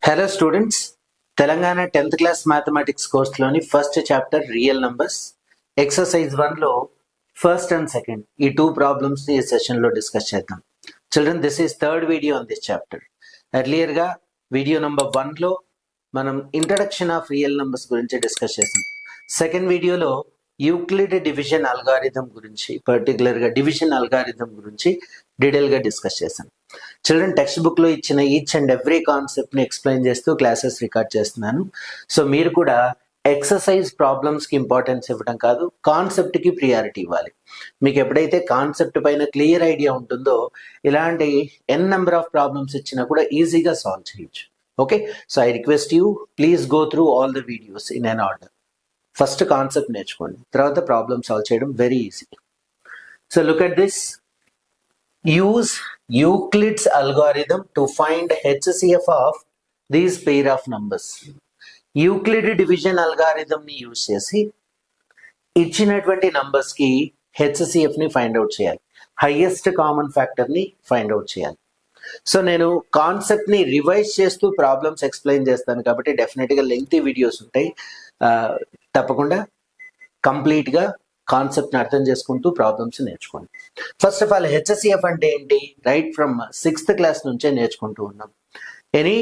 Hello students, Telangana 10th class mathematics కోర్సులోని first chapter real numbers exercise 1లో first and second ఈ two problems ని ఈ సెషన్లో డిస్కస్ చేద్దాం. Children, this is third video on this chapter. ఎర్లియర్గా వీడియో నెంబర్ 1లో మనం ఇంట్రడక్షన్ ఆఫ్ రియల్ నంబర్స్ గురించి డిస్కస్ చేసాం. సెకండ్ వీడియోలో యూక్లిడ్ డివిజన్ అల్గారిథం గురించి, పర్టికులర్గా డివిజన్ అల్గారిథం గురించి డీటెయిల్గా డిస్కస్ చేసాం. చిల్డ్రన్, టెక్స్ట్ బుక్ లో ఇచ్చిన ఈచ్ అండ్ ఎవ్రీ కాన్సెప్ట్ ని ఎక్స్ప్లెయిన్ చేస్తూ క్లాసెస్ రికార్డ్ చేస్తున్నాను. సో మీరు కూడా ఎక్సర్సైజ్ ప్రాబ్లమ్స్ కి ఇంపార్టెన్స్ ఇవ్వడం కాదు, కాన్సెప్ట్ కి ప్రియారిటీ ఇవ్వాలి. మీకు ఎప్పుడైతే కాన్సెప్ట్ పైన క్లియర్ ఐడియా ఉంటుందో ఇలాంటి n నెంబర్ ఆఫ్ ప్రాబ్లమ్స్ ఇచ్చినా కూడా ఈజీగా సాల్వ్ చేయొచ్చు. Okay, so I request you, please go through all the videos in an order. First concept నేర్చుకోండి, తర్వాత ప్రాబ్లమ్ సాల్వ్ చేయడం very easy. So look at this. Use Euclid's algorithm to find HCF of these pair of numbers. Euclid division algorithm ని use చేసి ఇచ్చినటువంటి numbers కి HCF ని find out చేయాలి, highest common factor ని ఫైండ్ అవుట్ చేయాలి. So నేను concept ని రివైజ్ చేస్తూ ప్రాబ్లమ్స్ ఎక్స్ప్లెయిన్ చేస్తాను కాబట్టి డెఫినెట్ గా లెంగ్తీ వీడియోస్ ఉంటాయి. తప్పకుండా కంప్లీట్ గా కాన్సెప్ట్ ని అర్థం చేసుకుంటూ ప్రాబ్లమ్స్ నేర్చుకోండి. ఫస్ట్ ఆఫ్ ఆల్ హెచ్సిఎఫ్ అంటే ఏంటి? రైట్ ఫ్రమ్ 6th క్లాస్ నుంచే నేర్చుకుంటూ ఉన్నాం. Any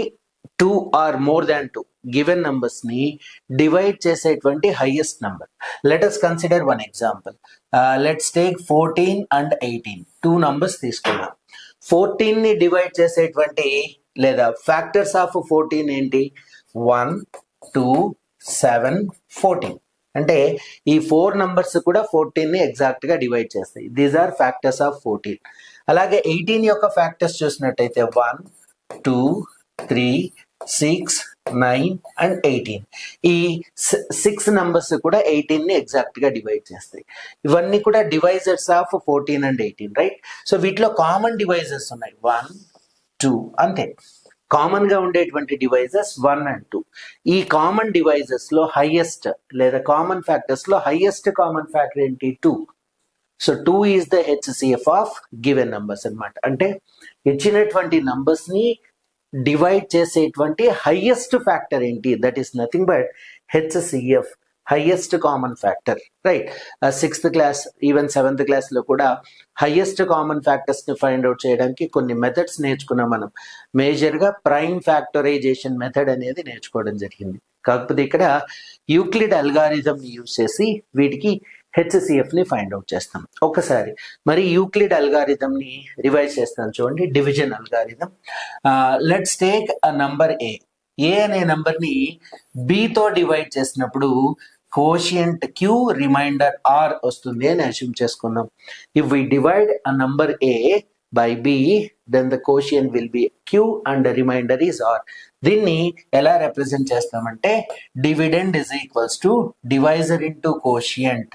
2 or more than 2 given numbers ని డివైడ్ చేసేటువంటి highest number. Let us consider one example. Let's take 14 and 18. 2 numbers తీసుకున్నాం. 14 ని డివైడ్ చేసేటువంటి లేదా ఫ్యాక్టర్స్ ఆఫ్ 14 ఏంటి? 1, 2, 7, 14. అంటే ఈ 4 నంబర్స్ కూడా 14 ని ఎగ్జాక్ట్ గా డివైడ్ చేస్తాయి. These are factors of 14. అలాగే 18 యొక్క ఫ్యాక్టర్స్ చూసినట్టయితే 1, 2, 3, 6, 9 and 18. ఈ 6 నంబర్స్ కూడా 18 ని ఎగ్జాక్ట్ గా డివైడ్ చేస్తాయి. ఇవన్నీ కూడా divisors of 14 and 18, right? So వీటిలో కామన్ డివైజర్స్ ఉన్నాయి 1, 2 అంతే. కామన్ గా ఉండేటువంటి డివైజెస్ 1 and 2. ఈ కామన్ డివైజెస్ లో హైయెస్ట్ లేదా కామన్ ఫ్యాక్టర్స్ లో హైయెస్ట్ కామన్ ఫ్యాక్టర్ ఏంటి? 2. So 2 is the HCF of given numbers అన్నమాట. అంటే ఇచ్చినటువంటి నంబర్స్ ని డివైడ్ చేసేటువంటి హైయెస్ట్ ఫ్యాక్టర్ ఏంటి? That is nothing but HCF, highest common factor, right? 6th class even 7th class లో కూడా హైయెస్ట్ కామన్ ఫ్యాక్టర్స్ ని ఫైండ్ అవుట్ చేయడానికి కొన్ని మెథడ్స్ నేర్చుకున్నాం మనం. మేజర్ గా ప్రైమ్ ఫ్యాక్టరైజేషన్ మెథడ్ అనేది నేర్చుకోవడం జరిగింది. కాకపోతే ఇక్కడ యూక్లిడ్ అల్గారిథం ని యూజ్ చేసి వీటికి హెచ్సిఎఫ్ ని ఫైండ్ అవుట్ చేస్తాం. ఒకసారి మరి యూక్లిడ్ అల్గారిథం ని రివైజ్ చేస్తాను చూడండి. Division algorithm. Let's take a number A. A అనే నంబర్ ని బి తో డివైడ్ చేసినప్పుడు కోషియంట్ Q, రిమైండర్ R వస్తుంది అని అస్యూమ్ చేసుకున్నాం. If we divide a number A by B, then the quotient will be Q and the remainder is R. దీన్ని ఎలా represent చేస్తామంటే dividend is equals to divisor into quotient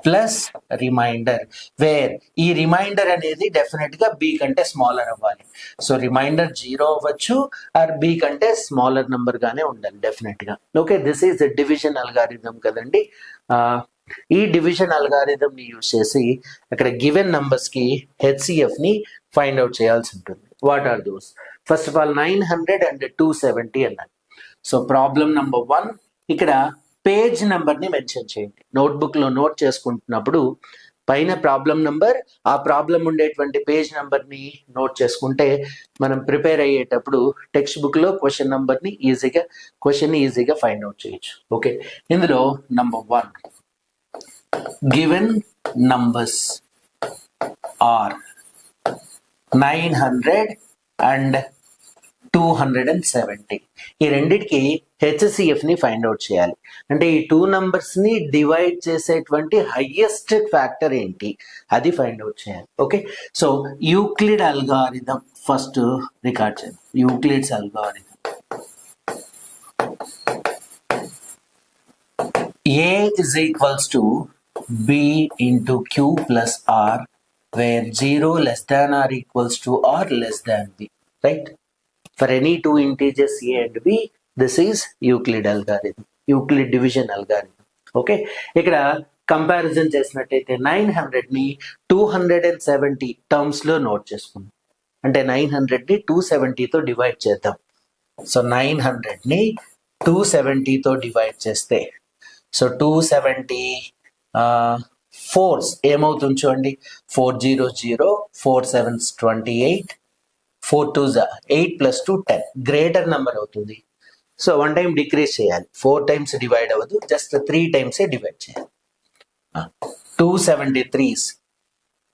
plus remainder, where ఈ remainder అనేది definite గా B కంటే smaller అవ్వాలి. So remainder 0 అవ్వచ్చు or B కంటే స్మాలర్ నంబర్ గానే ఉండాలి డెఫినెట్ గా. Okay, this is the division algorithm కదండి. ఈ డివిజన్ అల్గారిథం ని యూజ్ చేసి అక్కడ గివెన్ నంబర్స్ కి హెచ్సిఎఫ్ ని ఫైండ్ అవుట్ చేయాల్సి ఉంటుంది. What are those? First of all 900 and 270 అన్నారు. సో ప్రాబ్లం నంబర్ 1, ఇక్కడ పేజ్ నెంబర్ ని మెన్షన్ చేయండి. నోట్బుక్ లో నోట్ చేసుకుంటున్నప్పుడు పైన ప్రాబ్లం నంబర్, ఆ ప్రాబ్లం ఉండేటువంటి పేజ్ నెంబర్ ని నోట్ చేసుకుంటే మనం ప్రిపేర్ అయ్యేటప్పుడు టెక్స్ట్ బుక్ లో క్వశ్చన్ నంబర్ ని ఈజీగా ఫైండ్ అవుట్ చేయొచ్చు. ఓకే, ఇందులో number 1, given numbers are 900 and 270. ఈ రెండిటికి హెచ్సిఎఫ్ ని ఫైండ్ అవుట్ చేయాలి. అంటే ఈ 2 నంబర్స్ ని డివైడ్ చేసేటువంటి హైయెస్ట్ ఫ్యాక్టర్ ఏంటి అది ఫైండ్ అవుట్ చేయాలి. Okay, so Euclid algorithm first record చేయాలి. Euclid's algorithm. A is equals to B into Q plus R, where 0 less than or equals to or less than B, right? For any 2 integers A and B, this is Euclid algorithm, Euclid division algorithm. Okay, ఇక్కడ comparison చేసినట్టయితే 900 ని 270 terms లో note చేసుకుందాం. అంటే 900 ని 270తో divide చేద్దాం. So 900ని 270తో డివైడ్ చేస్తే సో 270 ఫోర్స్ ఏమవుతుంది చూడండి, 400, 4 7s 28, 4 2s 8 + 2 10, గ్రేటర్ నెంబర్ అవుతుంది. సో 1 టైం డిక్రీజ్ చేయాలి, 4 టైమ్స్ డివైడ్ అవ్వదు, జస్ట్ 3 టైమ్సే డివైడ్ చేయాలి. 273s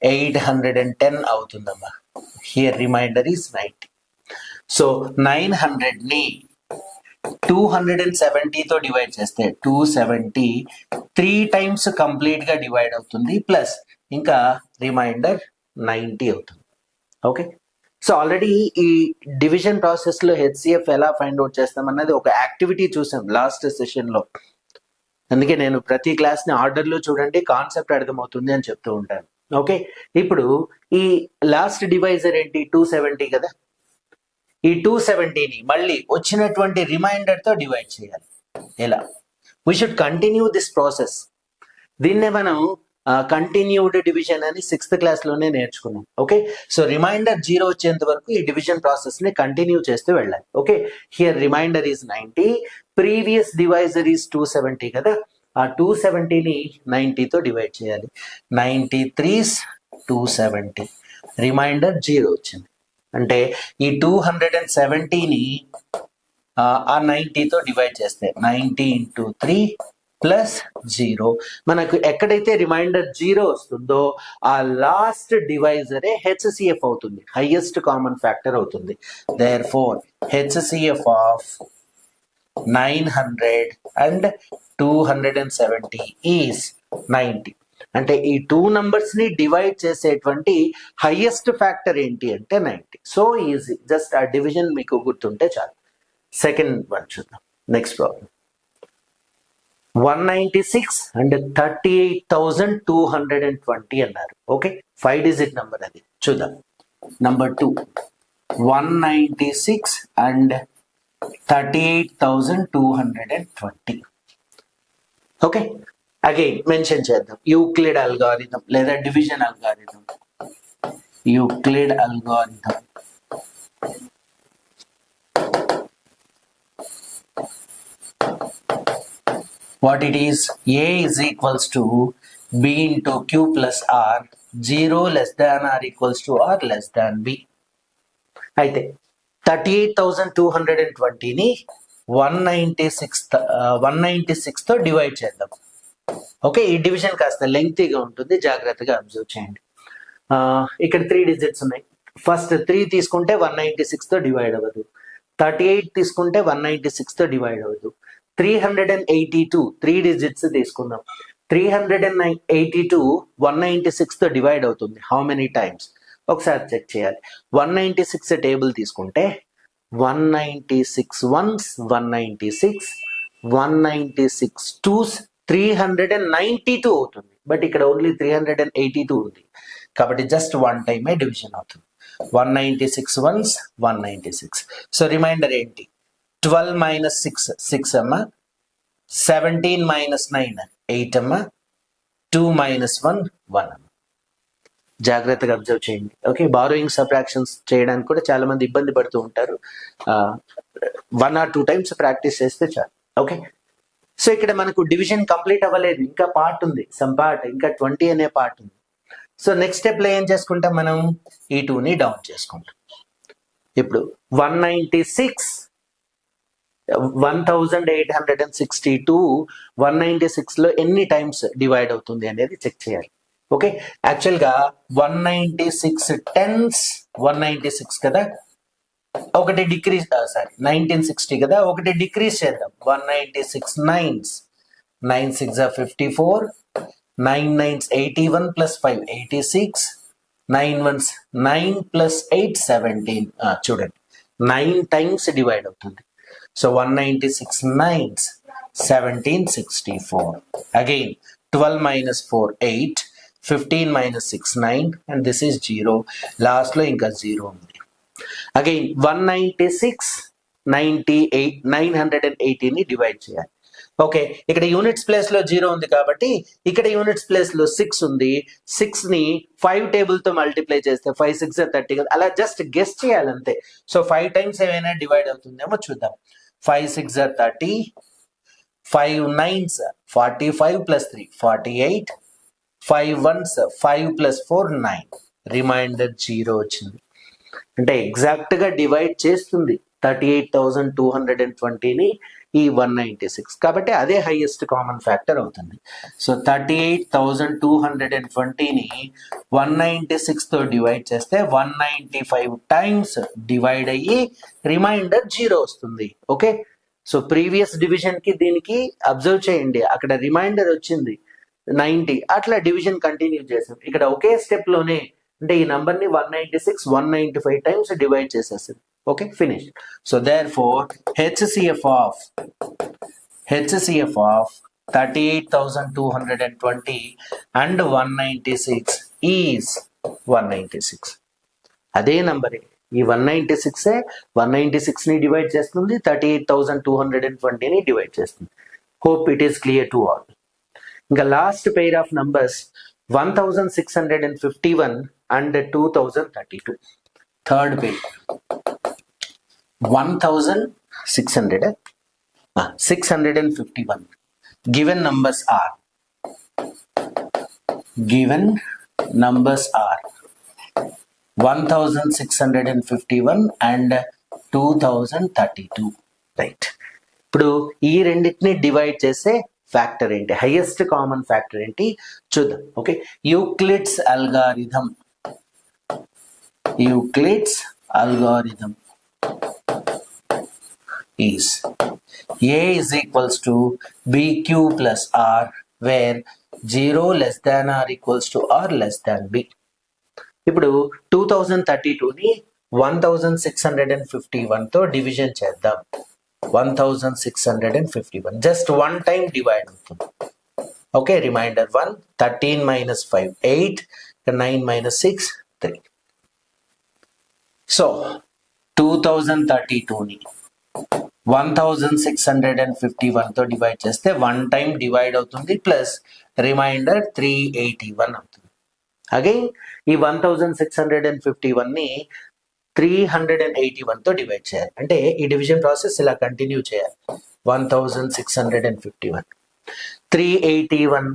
810 అవుతుందమ్మా. Here reminder is 90. సో 900ని 270తో డివైడ్ చేస్తే 270 3 టైమ్స్ కంప్లీట్ గా డివైడ్ అవుతుంది, ప్లస్ ఇంకా రిమైండర్ 90 అవుతుంది. ఓకే, సో ఆల్రెడీ ఈ డివిజన్ ప్రాసెస్ లో హెచ్సిఎఫ్ ఎలా ఫైండ్ అవుట్ చేస్తాం అన్నది ఒక యాక్టివిటీ చూసాం లాస్ట్ సెషన్ లో. అందుకే నేను ప్రతి క్లాస్ ని ఆర్డర్ లో చూడండి, కాన్సెప్ట్ అర్థమవుతుంది అని చెప్తూ ఉంటాను. ఓకే, ఇప్పుడు ఈ లాస్ట్ డివైజర్ ఏంటి, 270 కదా. ఈ 270ని మళ్ళీ వచ్చినటువంటి రిమైండర్ తో డివైడ్ చేయాలి. ఎలా? We should continue this process. దీన్నే మనం కంటిన్యూడ్ డివిజన్ అని 6th క్లాస్ లోనే నేర్చుకున్నాం. ఓకే, సో రిమైండర్ 0 వచ్చేంత వరకు ఈ డివిజన్ ప్రాసెస్ ని కంటిన్యూ చేస్తూ వెళ్ళాలి. Okay, here remainder is 90, previous divisor is 270 కదా. ఆ 270ని 90తో డివైడ్ చేయాలి. 93s 270, రిమైండర్ 0 వచ్చింది. అంటే ఈ 270ని ఆ 90తో డివైడ్ చేస్తే 90 × 3 + 0, మనకు ఎక్కడైతే రిమైండర్ 0 వస్తుందో ఆ లాస్ట్ డివైజరే హెచ్సిఎఫ్ అవుతుంది, హైయెస్ట్ కామన్ ఫ్యాక్టర్ అవుతుంది. Therefore HCF of 900 and 270 is 90. అంటే ఈ 2 నంబర్స్ ని డివైడ్ చేసేటువంటి హైయెస్ట్ ఫ్యాక్టర్ ఏంటి అంటే 90. సో ఈజీ, జస్ట్ ఆ డివిజన్ మీకు గుర్తుంటే చాలు. సెకండ్ వన్ చూద్దాం. నెక్స్ట్ ప్రాబ్లం, 196 and 38,220 అన్నారు. ఓకే, 5 డిజిట్ నంబర్ అది. చూద్దాం. Number 2, 196 and 38,220. Okay, again mention చేద్దాం. యూక్లిడ్ అల్గారిథం లేదా division algorithm. Euclid algorithm what it is, a is equals to b into q plus r, 0 less than or equals to or less than b. అయితే 38,220ని 196తో divide చేద్దాం. Okay, ఈ division కాస్త లెంగ్తీగా ఉంటుంది, జాగ్రత్తగా observe చేయండి. ఇక్కడ 3 digits ఉన్నాయి. ఫస్ట్ 3 తీసుకుంటే 196తో డివైడ్ అవ్వదు. 38 తీసుకుంటే 196తో డివైడ్ అవ్వదు. 382 3 డిజిట్స్ తీసుకుందాం. 382 196తో డివైడ్ అవుతుంది. How many times? ఒకసారి చెక్ చేయాలి. 196 టేబుల్ తీసుకుంటే 196 ones 196, 196 twos 392 అవుతుంది. బట్ ఇక్కడ ఓన్లీ 382 ఉంది కాబట్టి జస్ట్ 1 టైమే డివిజన్ అవుతుంది. 196 ones 196. సో రిమైండర్ ఏంటి? 12 - 6 6 అమ్మా, 17 - 9 8 అమ్మా, 2 - 1 1 అమ్మా. జాగ్రత్తగా అబ్జర్వ్ చేయండి. ఓకే, బారోయింగ్ సబ్ట్రాక్షన్స్ చేయడానికి కూడా చాలా మంది ఇబ్బంది పడుతూ ఉంటారు. 1 or 2 టైమ్స్ ప్రాక్టీస్ చేస్తే చాలు. ఓకే, సో ఇక్కడ మనకు డివిజన్ కంప్లీట్ అవ్వలేదు, ఇంకా పార్ట్ ఉంది, సమ్ పార్ట్, ఇంకా 20 అనే పార్ట్ ఉంది. సో నెక్స్ట్ స్టెప్ లో ఏం చేసుకుంటాం మనం? ఈ 2ని డౌన్ చేసుకుంటాం. ఇప్పుడు 196 1862 196 లో ఎన్ని టైమ్స్ డివైడ్ అవుతుంది అనేది చెక్ చేయాలి. ఓకే, యాక్చువల్ గా 196 10s 196 కదా, ఒకటి డిక్రీజ్ 1960 కదా, ఒకటి డిక్రీజ్ చేద్దాం. 196 9s 9 6 54, 9 9s 81 + 5 86, 9 1s 9 + 8 17. చూడండి, 9 టైమ్స్ డివైడ్ అవుతుంది. So 196 9s 1764. Again 12 - 4 8, 15 - 6 9, and this is 0. Last లో ఇంకా 0 ఉంది. అగైన్ 196 98 980ని డివైడ్ చేయాలి. ఓకే, ఇక్కడ యూనిట్స్ ప్లేస్ లో 0 ఉంది కాబట్టి ఇక్కడ యూనిట్స్ ప్లేస్ లో 6 ఉంది. 6 ని 5 టేబుల్ తో మల్టిప్లై చేస్తే 5 6 30 కదా, అలా జస్ట్ గెస్ చేయాలంతే. సో 5 టైమ్స్ ఏమైనా డివైడ్ అవుతుందేమో చూద్దాం. 5 6 30, 5 9s 45 plus 3 48, 5 1s 5 plus 4 9, reminder 0 వచ్చింది. అంటే ఎగ్జాక్ట్ గా డివైడ్ చేస్తుంది 38,220ని ఈ 196, కాబట్టి అదే హైయెస్ట్ కామన్ ఫ్యాక్టర్ అవుతుంది. సో 38,220ని 196 తో డివైడ్ చేస్తే 195 టైమ్స్ డివైడ్ అయ్యి రిమైండర్ 0 వస్తుంది. ఓకే, సో ప్రీవియస్ డివిజన్ కి దీనికి అబ్జర్వ్ చేయండి, అక్కడ రిమైండర్ వచ్చింది 90, అట్లా డివిజన్ కంటిన్యూ చేసాం. ఇక్కడ ఒకే స్టెప్ లోనే అంటే ఈ నంబర్ ని 196 195 టైమ్స్ డివైడ్ చేసేస్తుంది. Okay, finish. So therefore HCF of 38,220 and 196 is 196. అదే నంబరే, ఈ 196 ని డివైడ్ చేస్తుంది, 38,220ని డివైడ్ చేస్తుంది. Hope it is clear to all. ఇంకా last pair of numbers 1651 and 2032. Third pair 651. Given numbers are 1651 and 2032. Right, ఇప్పుడు ఈ రెండింటిని డివైడ్ చేసే ఫ్యాక్టర్ ఏంటి, హైయెస్ట్ కామన్ ఫ్యాక్టర్ ఏంటి చూద్దాం. Okay, Euclid's algorithm is A is equals to BQ plus R, where 0 less than or equals to or less than B. ఇప్పుడు 2032ని 1651 తో division చేద్దాం. 1651 జస్ట్ వన్ టైం డివైడ్ అవుతుంది. Okay, reminder 1, 13 minus 5 8, 9 minus 6 3. So 2032ని 1651 తో divide చేస్తే one time divide అవుతుంది, plus reminder 381 అవుతుంది. Again ఈ 1651ని 381 తో డివైడ్ చేయాలి. అంటే ఈ డివిజన్ ప్రాసెస్ ఇలా కంటిన్యూ చేయాలి. 1651 381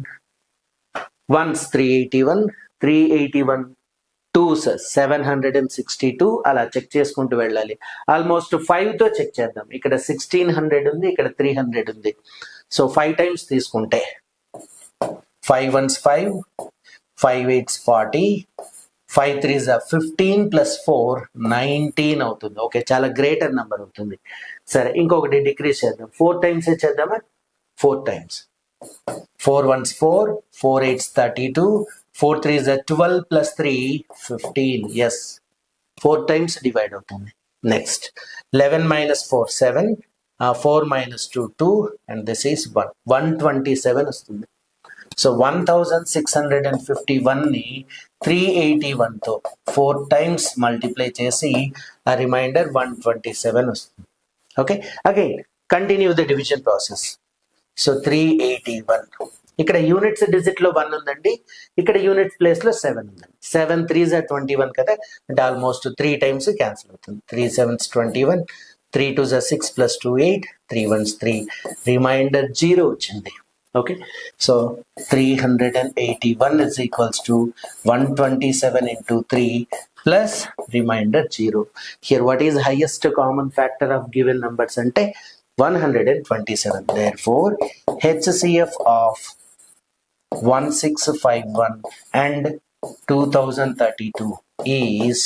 1s 381 2s 762, అలా చెక్ చేసుకుంటూ వెళ్ళాలి. ఆల్మోస్ట్ 5 తో చెక్ చేద్దాం. ఇక్కడ 1600 ఉంది, ఇక్కడ 300 ఉంది. సో 5 టైమ్స్ తీసుకుంటే 5 1s 5, 5 8s 40, 5 3s 15 plus 4 19 అవుతుంది. ఓకే, చాలా గ్రేటర్ నెంబర్ అవుతుంది. సరే, ఇంకొకటి డిక్రీజ్ చేద్దాం. 4 టైమ్స్ చేద్దామా? 4 times 4 1s 4, 4 8s 32, 4 3s 12 plus 3 15. Yes, 4 times divide అవుతుంది. Next 11 minus 4 7, 4 minus 2 2, and this is 127 వస్తుంది. సో 1651ని 381 తో 4 టైమ్స్ మల్టిప్లై చేసి ఆ రిమైండర్ 127 వస్తుంది. Okay, again continue the division process. So 381, ఇక్కడ యూనిట్స్ డిజిట్ లో 1 ఉందండి, ఇక్కడ యూనిట్స్ ప్లేస్ లో 7 ఉందండి. 7 3s 21 కదా, అంటే ఆల్మోస్ట్ 3 టైమ్స్ క్యాన్సిల్ అవుతుంది. 3 7s 21, 3 2s 6 plus 2 8, 3 1s 3, reminder 0 వచ్చింది. Okay, so 381 is equals to 127 into 3 plus remainder 0. Here what is highest common factor of given numbers ante 127. Therefore HCF of 1651 and 2032 is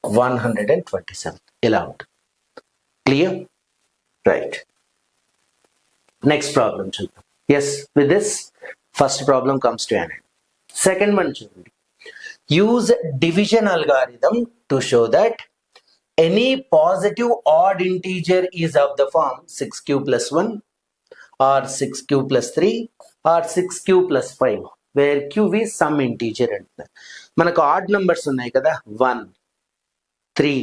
127. Allowed. Clear? Right. Next problem children. Yes, with this first problem comes to an end. Second one, use division algorithm to show that any positive odd integer is of the form 6q plus 1 or 6q plus 3 or 6q plus 5, where q is some integer. మనకు odd numbers ఉన్నాయి కదా, 1 3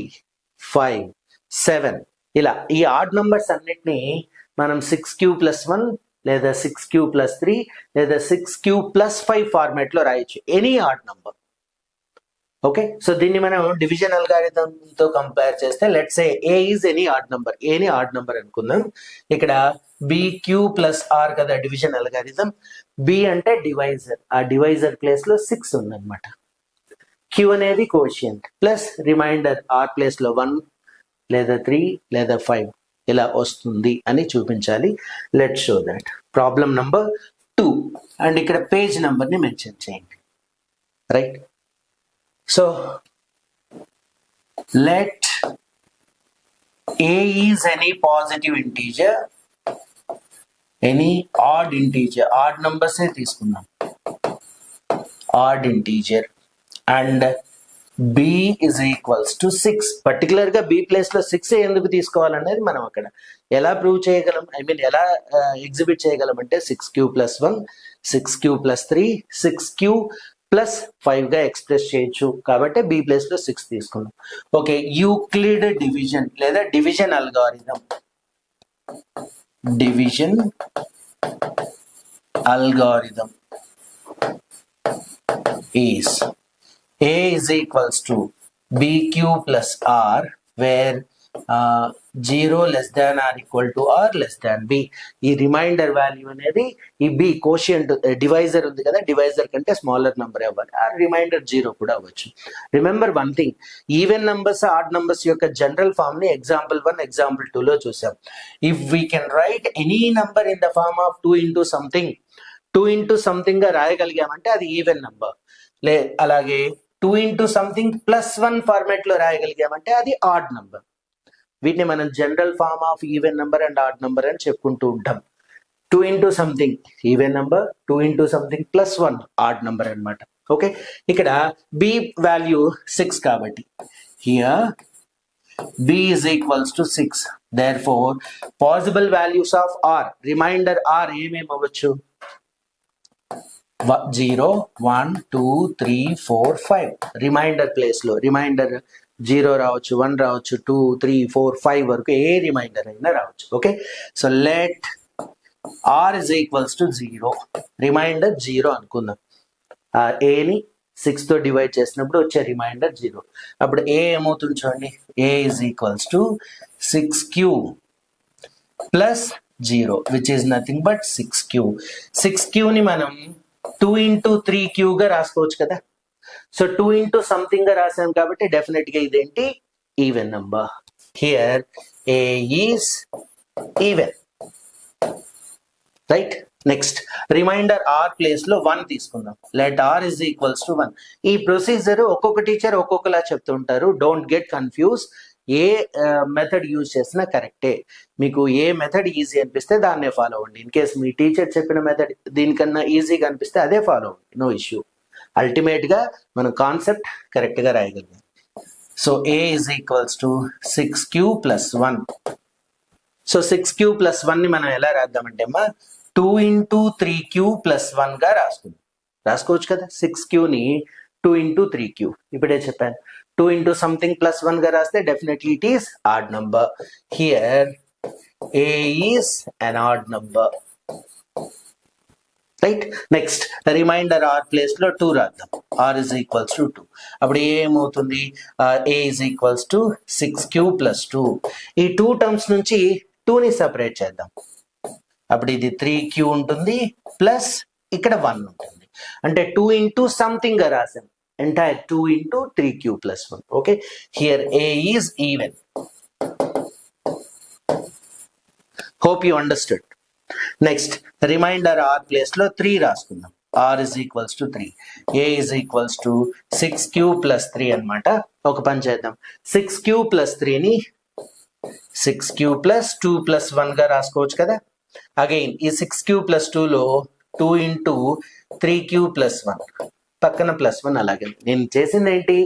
5 7, ఇలా ఈ odd numbers అన్నిటిని మనం 6q plus 1 లేదా 6q+3 లేదా 6q+5 format లో రాయొచ్చు, any odd number. Okay, so దీన్ని మనం డివిజన్ అల్గారిథం తో కంపేర్ చేస్తే let's say A is any odd number, ఏని ఆడ్ నంబర్ అనుకుందాం. ఇక్కడ bq+r కదా డివిజన్ అల్గారిథం, b అంటే డివైజర్, ఆ డివైజర్ ప్లేస్ లో 6 ఉందన్నమాట. q అనేది quotient plus remainder r place లో 1 లేదా 3 లేదా 5 ఇలా వస్తుంది అని చూపించాలి. Let show that. Problem number 2 and ఇక్కడ పేజ్ నంబర్ ని మెన్షన్ చేయండి. Right, so let a is any positive integer, any odd integer, odd numbers ఏ తీసుకున్నాం, odd integer, and b is equals to 6. Particular గా b ప్లేస్ లో 6 ఎందుకు తీసుకోవాలనేది మనం అక్కడ ఎలా ప్రూవ్ చేయగలం, ఐ మీన్ ఎలా ఎగ్జిబిట్ చేయగలం అంటే 6q+1 6q+3 6q+5 గా ఎక్స్ప్రెస్ చేయొచ్చు. కాబట్టి b ప్లేస్ లో 6 తీసుకున్నాం. ఓకే, యూక్లిడ్ డివిజన్ లేదా division algorithm, division algorithm is a is equals to bq+r where 0 less than or equal to or less than b. ఈ రిమైండర్ వాల్యూ అనేది ఈ b quotient divisor ఉంది కదా, డివైజర్ కంటే smaller number అవ్వాలి, ఆ reminder 0 కూడా అవ్వచ్చు. Remember one thing, even numbers odd numbers యొక్క జనరల్ ఫామ్ ని ఎగ్జాంపుల్ 1 ఎగ్జాంపుల్ 2 లో చూసాం. If we can write any number in the form of 2 into something, 2 into something గా రాయగలిగామంటే అది ఈవెన్ నంబర్. అలాగే 2 into something +1 ఫార్మాట్ లో రాయగలిగామంటే అది ఆడ్ నంబర్. వీటిని మనం general form of even number and odd number అని చెప్పుకుంటూ ఉంటాం. 2 into something even number, 2 into something +1 odd number అన్నమాట. ఓకే, ఇక్కడ b వాల్యూ 6 కాబట్టి here b is equals to 6. therefore possible values of r, remainder r ఏమేమి అవ్వచ్చు, 0 1 2 3 4 5. Reminder place లో reminder 0 రావచ్చు, 1 రావచ్చు, 2 3 4 5 వరకు ఏ రిమైండర్ అయినా రావచ్చు. Okay, so let r is equals to 0, remainder 0 అనుకుందాం. a ని 6 తో డివైడ్ చేసినప్పుడు వచ్చే రిమైండర్ 0. అప్పుడు a ఏమవుతుంది చూడండి, a is equals to 6q plus 0 which is nothing but 6q. 6q ని మనం 2 into 3q గా రాసుకోవచ్చు కదా. సో 2 into సంథింగ్ గా రాసాం కాబట్టి డెఫినెట్ గా ఇదేంటి, even number. Here a is even. Right, next remainder r place లో 1 తీసుకుందాం. లెట్ r is equals to 1. ఈ ప్రొసీజర్ ఒక్కొక్క టీచర్ ఒక్కొక్కలా చెప్తుంటారు, don't get confuse. A method use చేసినా కరెక్టే, మీకు ఏ మెథడ్ ఈజీ అనిపిస్తే దాన్నే ఫాలో అవ్వండి. ఇన్ కేస్ మీ టీచర్ చెప్పిన మెథడ్ దీనికన్నా ఈజీగా అనిపిస్తే అదే ఫాలో అవ్వండి, నో ఇష్యూ. అల్టిమేట్ గా మనం కాన్సెప్ట్ కరెక్ట్ గా రాయగలిగాం. So a is equals to 6q+1. So 6q+1 ని మనం ఎలా రాద్దామంటే అమ్మా 2 into 3q+1 గా రాసుకోవచ్చు కదా. 6q ని 2 into 3q, ఇప్పుడే చెప్పాను. 2 into something +1 గా రాస్తే definitely it is odd number. Here a is an odd number. Right, next remainder r place లో 2 రాద్దాం. r is equals to 2. అప్పుడు ఏమవుతుంది, a is equals to 6q+2. ఈ 2 టర్మ్స్ నుంచి 2 ని సెపరేట్ చేద్దాం. అప్పుడు ఇది 3q ఉంటుంది ప్లస్ ఇక్కడ 1 ఉంటుంది, అంటే 2 into సంథింగ్ గా రాసాం, entire 2 into 3q+1. Okay, here a is even. Hope you understood. Next remainder r place లో 3 రాసుకుందాం. r is equals to 3. a is equals to 6q+3 అన్నమాట. ఒక పని చేద్దాం, 6q+3 ని 6q+2+1 గా రాసుకోవచ్చు కదా. అగైన్ ఈ 6q+2 లో 2 into 3q+1 పక్కన +1. అలాగే నేను చేసింది ఏంటి,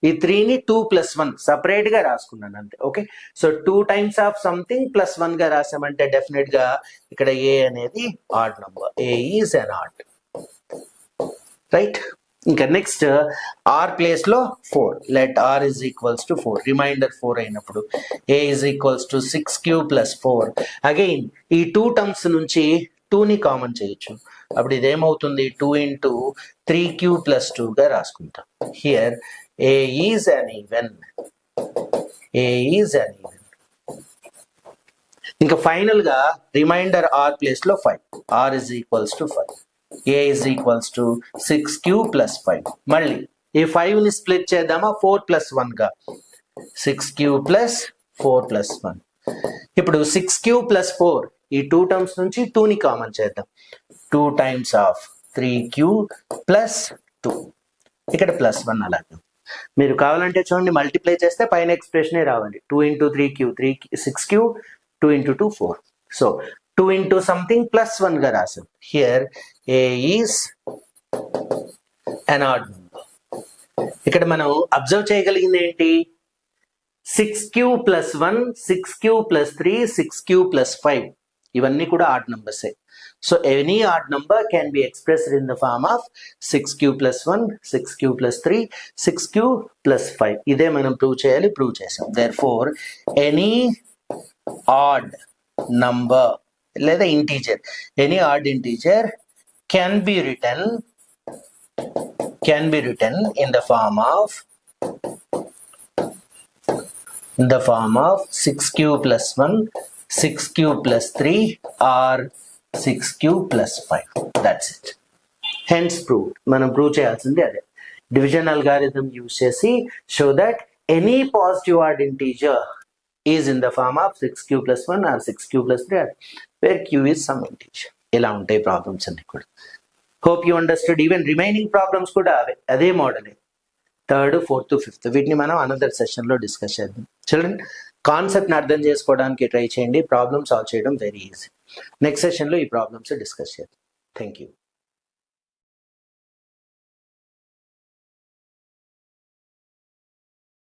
ఈ 3 ని 2+1 సపరేట్ గా రాసుకున్నాను అంతే. Okay, so 2 times of something +1 గా రాసామంటే డెఫినెట్ గా ఇక్కడ a అనేది odd number, a is an odd. Right, ఇంకా నెక్స్ట్ r ప్లేస్ లో 4. లెట్ r is equals to 4. Remainder 4 అయినప్పుడు a is equals to 6q+4. Again ఈ 2 టర్మ్స్ నుంచి 2ని కామన్ చేయొచ్చు. అప్పుడు ఇదేమవుతుంది 2 into 3q plus 2గా రాసుకుంటాం. Here a is an even. ఇంకా ఫైనల్ గా రిమైండర్ r ప్లేస్ లో 5. r is equals to 5. a is equals to 6q plus 5. మళ్ళీ ఈ 5ని స్ప్లిట్ చేద్దామా 4 plus 1 గా. 6q plus 4 plus 1. ఇప్పుడు 6q plus 4 ఈ 2 టర్మ్స్ నుంచి 2ని కామన్ చేద్దాం. 2 times of 3q plus 2. ఇక్కడ ప్లస్ 1 అలాగే. మీరు కావాలంటే చూడండి మల్టిప్లై చేస్తే పైన ఎక్స్ప్రెషనే రావాలి. 2 into 3q 6q, 2 into 2 4. So 2 into something plus 1 గా రాసాం. Here a is an odd number. ఇక్కడ మనం అబ్జర్వ్ చేయగలిగింది ఏంటి? 6q plus 1, 6q plus 3, 6q plus 5 ఇవన్నీ కూడా ఆడ్ నంబర్సే. So any odd number can be expressed in the form of 6q plus 1, 6q plus 3, 6q plus 5. ఇదే మనం prove చేయాలి, ప్రూవ్ చేసాం. దేర్ఫోర్ ఎనీ ఆడ్ నంబర్ లేదా integer, any odd integer can be written in the form of 6q plus 1, 6q plus 3 or 6q plus 5. That's it. Hence proved. మనం prove చేయాల్సింది అదే. Division algorithm use చేసి show that any positive odd integer is in the form of 6q plus 1 or 6q plus 3 where q is some integer. ఇలా ఉంటాయి problems అన్ని కూడా. Hope you understood. Even remaining problems కూడా అదే మోడలే. 3rd, 4th, 5th వీటిని మనం another session లో discuss చేద్దాం. చిల్డ్రన్ కాన్సెప్ట్ ని అర్థం చేసుకోవడానికి ట్రై చేయండి. ప్రాబ్లమ్ సాల్వ్ చేయడం వెరీ ఈజీ. నెక్స్ట్ సెషన్ లో ఈ ప్రాబ్లమ్స్ డిస్కస్ చేద్దాం. Thank you.